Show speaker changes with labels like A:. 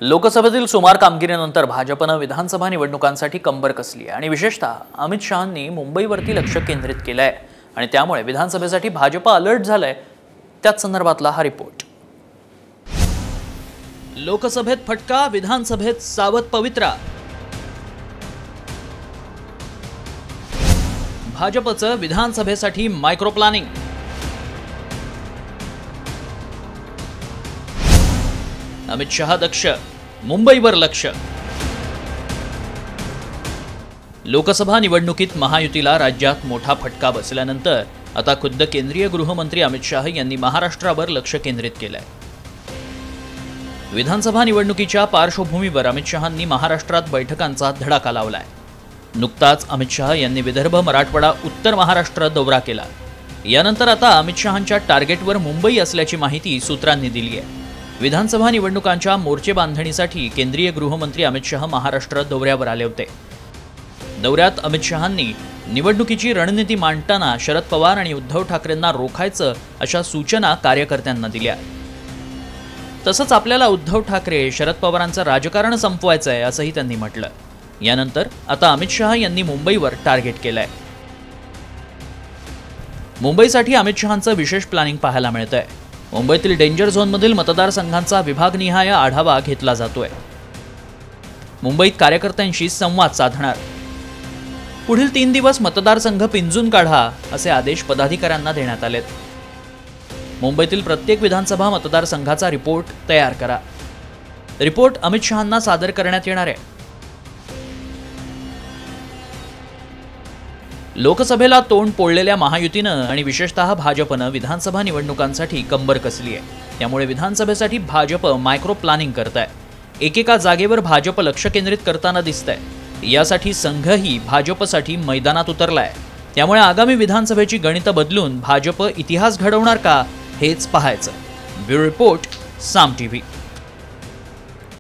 A: लोकसभेतील सुमार कामगिरीनंतर भाजपनं विधानसभा निवडणुकांसाठी कंबर कसली आहे आणि विशेषतः अमित शहांनी मुंबईवरती लक्ष केंद्रित केलं आहे आणि त्यामुळे विधानसभेसाठी भाजप अलर्ट झालंय। त्याच संदर्भातला हा रिपोर्ट। लोकसभेत फटका, विधानसभेत सावध पवित्रा। भाजपचं विधानसभेसाठी मायक्रो प्लॅनिंग। अमित शहा दक्ष, मुंबईवर लक्ष। लोकसभा निवडणुकीत महायुतीला राज्यात मोठा फटका बसल्यानंतर आता खुद्द केंद्रीय गृहमंत्री अमित शहा यांनी महाराष्ट्रावर लक्ष केंद्रित केलंय। विधानसभा निवडणुकीच्या पार्श्वभूमीवर अमित शहांनी महाराष्ट्रात बैठकांचा धडाका लावलाय। नुकताच अमित शहा यांनी विदर्भ, मराठवाडा, उत्तर महाराष्ट्र दौरा केला। यानंतर आता अमित शहांच्या टार्गेटवर मुंबई असल्याची माहिती सूत्रांनी दिली आहे। विधानसभा निवडणुकांच्या मोर्चे बांधणीसाठी केंद्रीय गृहमंत्री अमित शहा महाराष्ट्र दौऱ्यावर आले होते। दौऱ्यात अमित शहांनी निवडणुकीची रणनीती मांडताना शरद पवार आणि उद्धव ठाकरेंना रोखायचं अशा सूचना कार्यकर्त्यांना दिल्या। तसंच आपल्याला उद्धव ठाकरे, शरद पवारांचं राजकारण संपवायचं आहे असंही त्यांनी म्हटलं। यानंतर आता अमित शहा यांनी मुंबईवर टार्गेट केलंय। मुंबईसाठी अमित शहांचं विशेष प्लॅनिंग पाहायला मिळतंय। मुंबईतील डेंजर झोनमधील मतदारसंघांचा विभागनिहाय आढावा घेतला जातोय। मुंबईत कार्यकर्त्यांशी संवाद साधणार। पुढील 3 दिवस मतदारसंघ पिंजून काढा असे आदेश पदाधिकाऱ्यांना देण्यात आलेत। मुंबईतील प्रत्येक विधानसभा मतदारसंघाचा रिपोर्ट तयार करा। रिपोर्ट अमित शहांना सादर करण्यात येणार आहे। लोकसभेला तोंड पोळलेल्या महायुतीनं आणि विशेषतः भाजपनं विधानसभा निवडणुकांसाठी कंबर कसली आहे। त्यामुळे विधानसभेसाठी भाजप मायक्रो प्लॅनिंग करताय। एकेका जागेवर भाजप लक्ष केंद्रित करताना दिसतंय। यासाठी संघही भाजपसाठी मैदानात उतरलाय। त्यामुळे आगामी विधानसभेची गणितं बदलून भाजप इतिहास घडवणार का हेच पाहायचं। ब्युरो रिपोर्ट, साम टीव्ही।